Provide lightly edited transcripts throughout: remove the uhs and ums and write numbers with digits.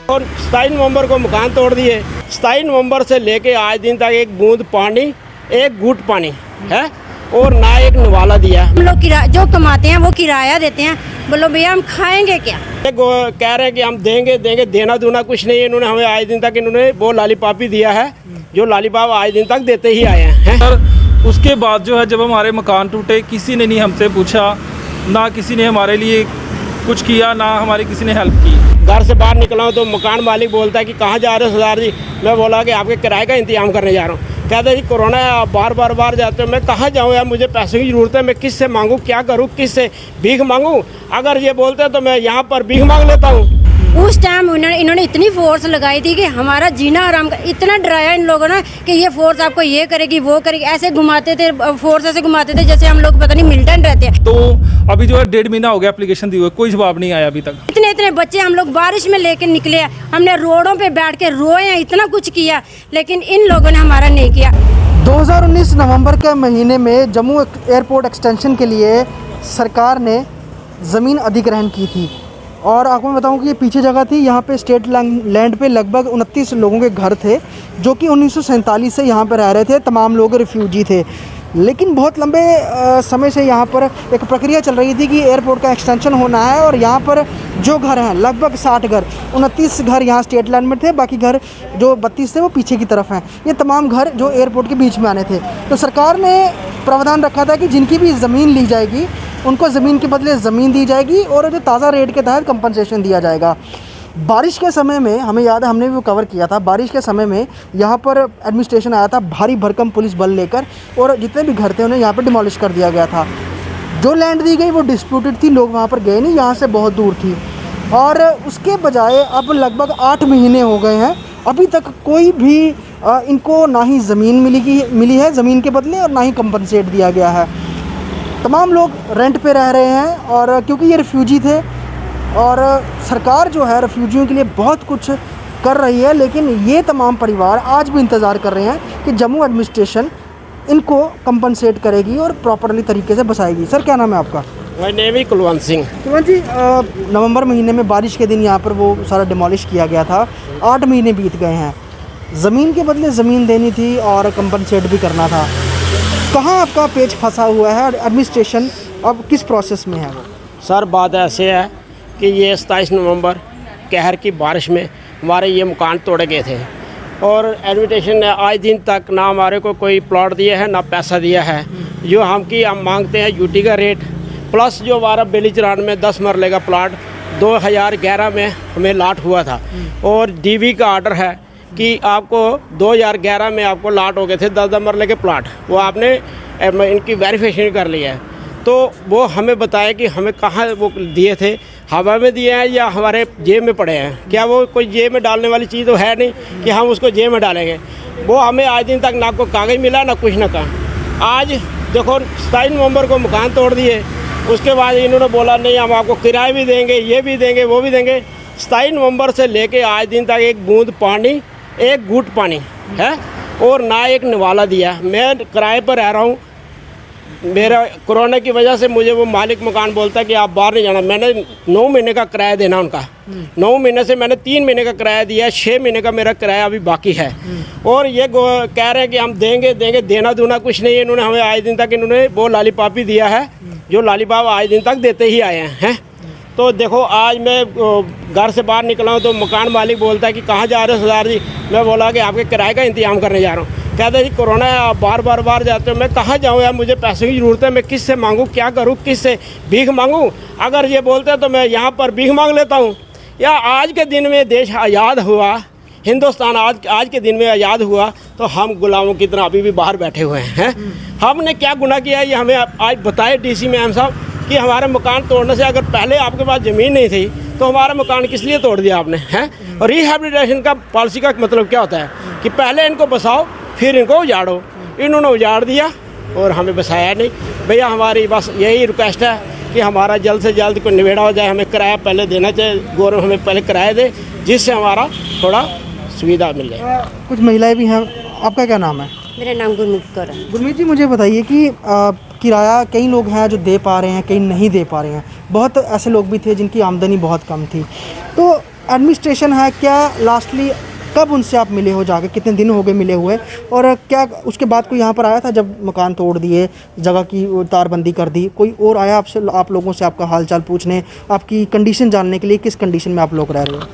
और 27 नवंबर को मकान तोड़ दिए। 27 नवंबर से लेके आज दिन तक एक बूंद पानी, एक घूंट पानी है और ना एक निवाला दिया। हम लोग जो कमाते हैं वो किराया देते हैं। बोलो भैया हम खाएंगे क्या? कह रहे हैं कि हम देंगे देंगे, देना दूना कुछ नहीं है। इन्होंने हमें आज दिन तक इन्होंने वो लॉलीपॉप ही दिया है, जो लॉलीपॉप आज दिन तक देते ही आए हैं। सर उसके बाद जो है जब हमारे मकान टूटे, किसी ने नहीं हमसे पूछा, ना किसी ने हमारे लिए कुछ किया, ना हमारी किसी ने हेल्प की। घर से बाहर निकला हूँ तो मकान मालिक बोलता है कि कहाँ जा रहे हो सरदार जी। मैं बोला कि आपके किराए का इंतजाम करने जा रहा हूँ। कहते हैं जी कोरोना है, आप बार जाते हो। मैं कहाँ जाऊँ यार, मुझे पैसों की ज़रूरत है। मैं किससे मांगूँ, क्या करूँ, किससे भीख मांगूँ? अगर ये बोलते हैं तो मैं यहाँ पर भीख मांग लेता हूँ। उस टाइम इन्होंने इतनी फोर्स लगाई थी कि हमारा जीना आराम का, इतना डराया इन लोगों ने कि ये फोर्स आपको ये करेगी वो करेगी, ऐसे घुमाते थे, फोर्स ऐसे घुमाते थे जैसे हम लोग पता नहीं मिल्टन रहते हैं। तो अभी जो है 1.5 महीना हो गया एप्लीकेशन दी हुई, कोई जवाब नहीं आया अभी तक। इतने बच्चे हम लोग बारिश में लेके निकले हैं, हमने रोडों पे बैठ के रोए हैं, इतना कुछ किया, लेकिन इन लोगों ने हमारा नहीं किया। 2019 नवंबर के महीने में जम्मू एयरपोर्ट एक्सटेंशन के लिए सरकार ने ज़मीन अधिग्रहण की थी और आपको मैं बताऊं कि ये पीछे जगह थी। यहाँ पे स्टेट लैंड पे लगभग 29 लोगों के घर थे जो कि 1947 से यहाँ पर रह रहे थे। तमाम लोग रिफ्यूजी थे, लेकिन बहुत लंबे समय से यहाँ पर एक प्रक्रिया चल रही थी कि एयरपोर्ट का एक्सटेंशन होना है और यहाँ पर जो घर हैं लगभग 60 घर, 29 घर यहाँ स्टेट लैंड में थे, बाकी घर जो 32 थे वो पीछे की तरफ हैं। ये तमाम घर जो एयरपोर्ट के बीच में आने थे। तो सरकार ने प्रावधान रखा था कि जिनकी भी ज़मीन ली जाएगी उनको ज़मीन के बदले ज़मीन दी जाएगी और जो ताज़ा रेट के तहत कंपनसेशन दिया जाएगा। बारिश के समय में हमें याद है, हमने भी वो कवर किया था। बारिश के समय में यहाँ पर एडमिनिस्ट्रेशन आया था भारी भरकम पुलिस बल लेकर और जितने भी घर थे उन्हें यहाँ पर डिमोलिश कर दिया गया था। जो लैंड दी गई वो डिस्प्यूटेड थी, लोग वहाँ पर गए नहीं, यहाँ से बहुत दूर थी। और उसके बजाय अब लगभग 8 महीने हो गए हैं, अभी तक कोई भी इनको ना ही ज़मीन मिली है ज़मीन के बदले और ना ही कंपनसेट दिया गया है। तमाम लोग रेंट पे रह रहे हैं और क्योंकि ये रिफ्यूजी थे और सरकार जो है रिफ्यूजियों के लिए बहुत कुछ कर रही है, लेकिन ये तमाम परिवार आज भी इंतज़ार कर रहे हैं कि जम्मू एडमिनिस्ट्रेशन इनको कंपनसेट करेगी और प्रॉपरली तरीके से बसाएगी। सर क्या नाम है आपका? मेरा नेम है कुलवंत सिंह। कुलवंत जी, नवंबर महीने में बारिश के दिन यहाँ पर वो सारा डिमोलिश किया गया था। 8 महीने बीत गए हैं, ज़मीन के बदले ज़मीन देनी थी और कंपनसेट भी करना था। कहाँ आपका पेच फंसा हुआ है? एडमिनिस्ट्रेशन अब किस प्रोसेस में है वो? सर बात ऐसे है कि ये 27 नवंबर कहर की बारिश में हमारे ये मकान तोड़े गए थे और एडमिनिस्ट्रेशन ने आज दिन तक ना हमारे को कोई प्लॉट दिया है ना पैसा दिया है। जो हम मांगते हैं यूटी का रेट प्लस जो हमारा बेलीचरान में 10 मरले का प्लाट 2011 में हमें लाट हुआ था और डीवी का ऑर्डर है कि आपको 2011 में आपको लाट हो गए थे 10 मरले के प्लाट, वो आपने इनकी वेरिफिकेशन कर लिया है। तो वो हमें बताया कि हमें कहाँ वो दिए थे, हवा में दिए हैं या हमारे जेब में पड़े हैं। क्या वो कोई जेब में डालने वाली चीज़ तो है नहीं कि हम उसको जेब में डालेंगे। वो हमें आज दिन तक ना कोई कागज़ मिला ना कुछ ना कहा। आज देखो 27 नवंबर को मकान तोड़ दिए, उसके बाद इन्होंने बोला नहीं हम आपको किराए भी देंगे, ये भी देंगे, वो भी देंगे। 27 नवंबर से लेके आज दिन तक एक बूंद पानी, एक घूंट पानी है और ना एक निवाला दिया। मैं किराए पर रह रहा हूँ। मेरा कोरोना की वजह से मुझे वो मालिक मकान बोलता है कि आप बाहर नहीं जाना। मैंने 9 महीने का किराया देना उनका, 9 महीने से मैंने 3 महीने का किराया दिया, 6 महीने का मेरा किराया अभी बाकी है। और ये कह रहे हैं कि हम देंगे देंगे, देना दूना कुछ नहीं है। इन्होंने हमें आज दिन तक इन्होंने वो लॉलीपॉप ही दिया है, जो लॉलीपॉप आज दिन तक देते ही आए हैं। तो देखो आज मैं घर से बाहर निकला हूँ तो मकान मालिक बोलता है कि कहाँ जा रहे हो सरदार जी। मैं बोला कि आपके किराए का इंतजाम करने जा रहा हूँ। कहते हैं जी कोरोना है, आप बार जाते हो। मैं कहाँ जाऊँ यार, मुझे पैसों की ज़रूरत है। मैं किससे मांगूँ, क्या करूँ, किससे भीख मांगूँ? अगर ये बोलते हैं तो मैं यहाँ पर भीख मांग लेता हूँ। या आज के दिन में देश आज़ाद हुआ, हिंदुस्तान आज के दिन में आज़ाद हुआ तो हम गुलामों की तरह अभी भी बाहर बैठे हुए हैं। हमने क्या गुनाह किया है ये हमें आज बताए डीसी मैम साहब कि हमारे मकान तोड़ने से, अगर पहले आपके पास ज़मीन नहीं थी तो हमारा मकान किस लिए तोड़ दिया आपने, हैं? और रिहैबिलिटेशन का पॉलिसी का मतलब क्या होता है कि पहले इनको बसाओ फिर इनको उजाड़ो। इन्होंने उजाड़ दिया और हमें बसाया नहीं। भैया हमारी बस यही रिक्वेस्ट है कि हमारा जल्द से जल्द कोई निबेड़ा हो जाए। हमें किराया पहले देना चाहिए, गवर्नमेंट हमें पहले किराया दे जिससे हमारा थोड़ा सुविधा मिल जाए। कुछ महिलाएं भी हैं, आपका क्या नाम है? मेरा नाम गुरमीत कौर है। गुरमीत जी, मुझे बताइए कि किराया कई लोग हैं जो दे पा रहे हैं, कई नहीं दे पा रहे हैं। बहुत ऐसे लोग भी थे जिनकी आमदनी बहुत कम थी। तो एडमिनिस्ट्रेशन है, क्या लास्टली कब उनसे आप मिले हो जाके, कितने दिन हो गए मिले हुए, और क्या उसके बाद कोई यहाँ पर आया था जब मकान तोड़ दिए, जगह की तारबंदी कर दी, कोई और आया आपसे, आप लोगों से आपका हालचाल पूछने, आपकी कंडीशन जानने के लिए, किस कंडीशन में आप लोग रह रहे हो?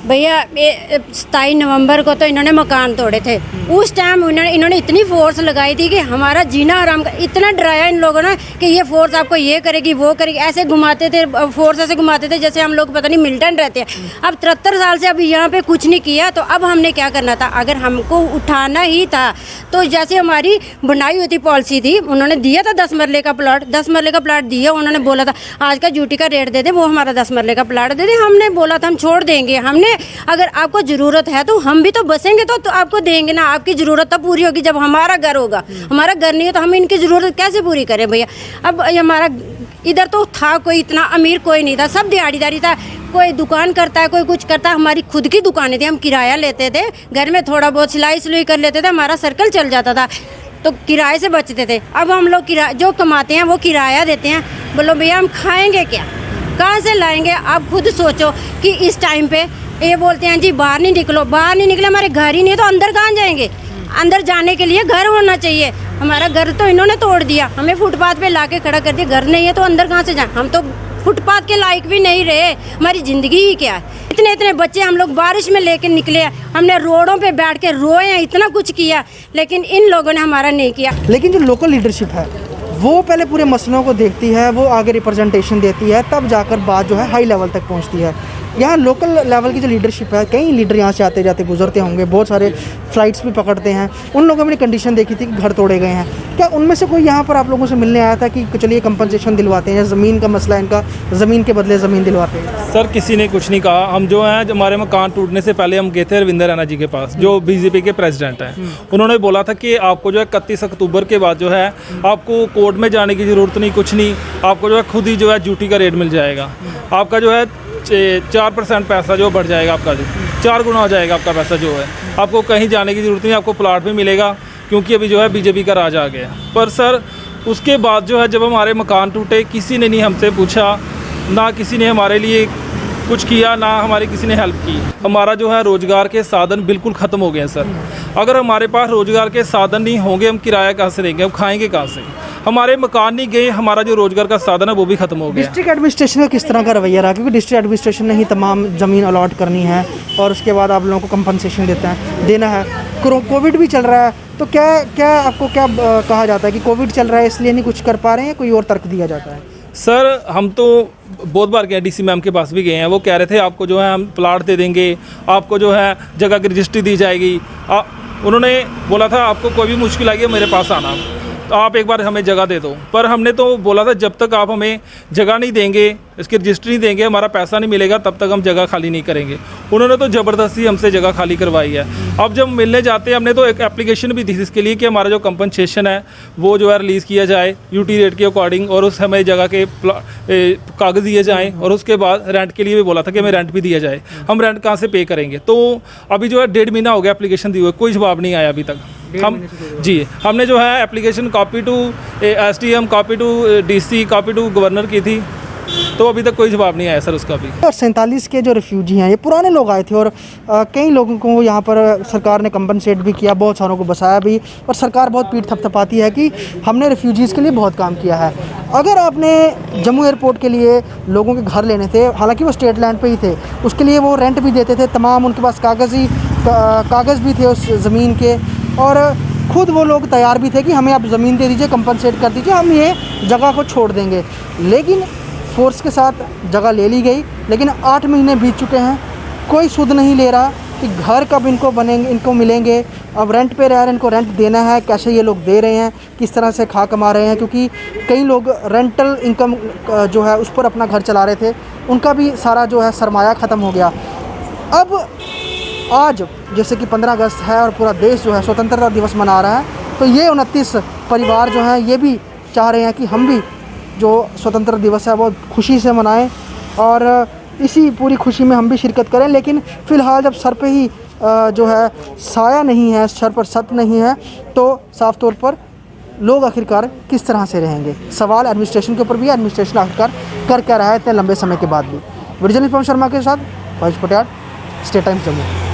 भैया 27 नवंबर को तो इन्होंने मकान तोड़े थे। उस टाइम इन्होंने इतनी फोर्स लगाई थी कि हमारा जीना हराम कर, इतना डराया इन लोगों ने कि ये फोर्स आपको ये करेगी वो करेगी, ऐसे घुमाते थे, फोर्स ऐसे घुमाते थे जैसे हम लोग पता नहीं मिलिटेंट रहते हैं। अब 73 साल से अभी यहाँ पे कुछ नहीं किया, तो अब हमने क्या करना था? अगर हमको उठाना ही था तो जैसे हमारी बनाई हुई थी पॉलिसी थी, उन्होंने दिया था 10 मरले का प्लाट, 10 मरले का प्लाट दिया, उन्होंने बोला था आज का ड्यूटी का रेट दे दे, वो हमारा 10 मरले का प्लाट दे दे। हमने बोला था हम छोड़ देंगे, हमने अगर आपको ज़रूरत है तो हम भी तो बसेंगे, तो आपको देंगे ना। आपकी ज़रूरत तब पूरी होगी जब हमारा घर होगा, हमारा घर नहीं है तो हम इनकी ज़रूरत कैसे पूरी करें भैया? अब हमारा इधर तो था कोई इतना अमीर कोई नहीं था, सब दिहाड़ीदारी था, कोई दुकान करता है, कोई कुछ करता है। हमारी खुद की दुकानें थी, हम किराया लेते थे, घर में थोड़ा बहुत सिलाई कर लेते थे, हमारा सर्कल चल जाता था, तो किराए से बचते थे। अब हम लोग जो कमाते हैं वो किराया देते हैं। बोलो भैया हम खाएंगे क्या, कहाँ से लाएंगे? आप खुद सोचो कि इस टाइम पे ये बोलते हैं जी बाहर नहीं निकलो, बाहर नहीं निकले, हमारे घर ही नहीं है तो अंदर कहाँ जाएंगे? अंदर जाने के लिए घर होना चाहिए। हमारा घर तो इन्होंने तोड़ दिया, हमें फुटपाथ पे लाके खड़ा कर दिया। घर नहीं है तो अंदर कहाँ से जाए? हम तो फुटपाथ के लायक भी नहीं रहे, हमारी ज़िंदगी ही क्या है? इतने इतने बच्चे हम लोग बारिश में लेके निकले, हमने रोडों पे बैठ के रोए हैं, इतना कुछ किया, लेकिन इन लोगों ने हमारा नहीं किया। लेकिन जो लोकल लीडरशिप है वो पहले पूरे मसलों को देखती है, वो आगे रिप्रेजेंटेशन देती है, तब जाकर बात जो है हाई लेवल तक पहुंचती है। यहाँ लोकल लेवल की जो लीडरशिप है, कई लीडर यहाँ से आते जाते गुजरते होंगे, बहुत सारे फ्लाइट्स भी पकड़ते हैं, उन लोगों ने कंडीशन देखी थी कि घर तोड़े गए हैं। क्या उनमें से कोई यहाँ पर आप लोगों से मिलने आया था कि चलिए कंपनसेशन दिलवाते हैं, या ज़मीन का मसला इनका, ज़मीन के बदले ज़मीन दिलवाते हैं? सर किसी ने कुछ नहीं कहा। हम जो हैं, हमारे मकान टूटने से पहले हम गए थे रविंदर रैना जी के पास, जो बीजेपी के प्रेसिडेंट हैं। उन्होंने बोला था कि आपको जो है 31 अक्टूबर के बाद जो है आपको कोर्ट में जाने की ज़रूरत नहीं, कुछ नहीं, आपको जो है खुद ही जो है ड्यूटी का रेट मिल जाएगा। आपका जो है 4% पैसा जो बढ़ जाएगा, आपका जो 4 गुना हो जाएगा आपका पैसा जो है। आपको कहीं जाने की ज़रूरत नहीं, आपको प्लाट भी मिलेगा, क्योंकि अभी जो है बीजेपी का राज आ गया। पर सर उसके बाद जो है जब हमारे मकान टूटे, किसी ने नहीं हमसे पूछा, ना किसी ने हमारे लिए कुछ किया, ना हमारी किसी ने हेल्प की। हमारा जो है रोज़गार के साधन बिल्कुल ख़त्म हो गए हैं सर। अगर हमारे पास रोज़गार के साधन नहीं होंगे, हम किराया कहाँ से देंगे, हम खाएंगे कहाँ से? हमारे मकान नहीं गए, हमारा जो रोज़गार का साधन है वो भी ख़त्म हो गया। डिस्ट्रिक्ट एडमिनिस्ट्रेशन का किस तरह का रवैया रहा? क्योंकि डिस्ट्रिक्ट एडमिनिस्ट्रेशन ने ही तमाम ज़मीन अलॉट करनी है और उसके बाद आप लोगों को कंपनसेशन देना है। कोविड भी चल रहा है, तो क्या आपको क्या कहा जाता है कि कोविड चल रहा है इसलिए नहीं कुछ कर पा रहे हैं, कोई और तर्क दिया जाता है? सर हम तो बहुत बार गए, डीसी मैम के पास भी गए हैं, वो कह रहे थे आपको जो है हम प्लाट दे देंगे, आपको जो है जगह की रजिस्ट्री दी जाएगी। उन्होंने बोला था आपको कोई भी मुश्किल आएगी मेरे पास आना, तो आप एक बार हमें जगह दे दो। पर हमने तो बोला था जब तक आप हमें जगह नहीं देंगे, इसकी रजिस्ट्री नहीं देंगे, हमारा पैसा नहीं मिलेगा, तब तक हम जगह खाली नहीं करेंगे। उन्होंने तो ज़बरदस्ती हमसे जगह खाली करवाई है। अब जब मिलने जाते हैं, हमने तो एक एप्लीकेशन भी दी थी इसके लिए कि हमारा जो कंपनसेशन है वो जो है रिलीज़ किया जाए यूटी रेट के अकॉर्डिंग, और उस हमें जगह के कागज़ दिए जाएँ, और उसके बाद रेंट के लिए भी बोला था कि हमें रेंट भी दिया जाए। हम रेंट कहाँ से पे करेंगे? तो अभी जो है 1.5 महीना हो गया एप्लीकेशन दी हुई, कोई जवाब नहीं आया अभी तक। हमने जो है application copy to SDM, copy to DC, copy to governor की थी, तो अभी तक कोई जवाब नहीं आया सर उसका भी। और 47 के जो रिफ्यूजी हैं ये पुराने लोग आए थे, और कई लोगों को यहाँ पर सरकार ने कंपनसेट भी किया, बहुत सारों को बसाया भी, और सरकार बहुत पीठ थपथपाती है कि हमने रिफ्यूजीज़ के लिए बहुत काम किया है। अगर आपने जम्मू एयरपोर्ट के लिए लोगों के घर लेने थे, हालांकि वो स्टेट लैंड पे ही थे, उसके लिए वो रेंट भी देते थे, तमाम उनके पास कागज़ भी थे उस ज़मीन के, और खुद वो लोग तैयार भी थे कि हमें आप ज़मीन दे दीजिए, कंपनसेट कर दीजिए, हम ये जगह को छोड़ देंगे। लेकिन फोर्स के साथ जगह ले ली गई, लेकिन 8 महीने बीत चुके हैं, कोई सुध नहीं ले रहा कि घर कब इनको बनेंगे, इनको मिलेंगे। अब रेंट पे रह रहे हैं, इनको रेंट देना है, कैसे ये लोग दे रहे हैं, किस तरह से खा कमा रहे हैं, क्योंकि कई लोग रेंटल इनकम जो है उस पर अपना घर चला रहे थे, उनका भी सारा जो है सरमाया ख़त्म हो गया। अब आज जैसे कि 15 अगस्त है और पूरा देश जो है स्वतंत्रता दिवस मना रहा है, तो ये 29 परिवार जो हैं ये भी चाह रहे हैं कि हम भी जो स्वतंत्रता दिवस है वो खुशी से मनाएं, और इसी पूरी खुशी में हम भी शिरकत करें। लेकिन फ़िलहाल जब सर पे ही जो है साया नहीं है, सर पर छत नहीं है, तो साफ़ तौर पर लोग आखिरकार किस तरह से रहेंगे? सवाल एडमिनिस्ट्रेशन के ऊपर भी है, एडमिनिस्ट्रेशन आखिरकार कर क्या रहा है इतने लंबे समय के बाद भी। वीडियो जर्नलिस्ट पवन शर्मा के साथ फैज पटियाला। State Times Jammu.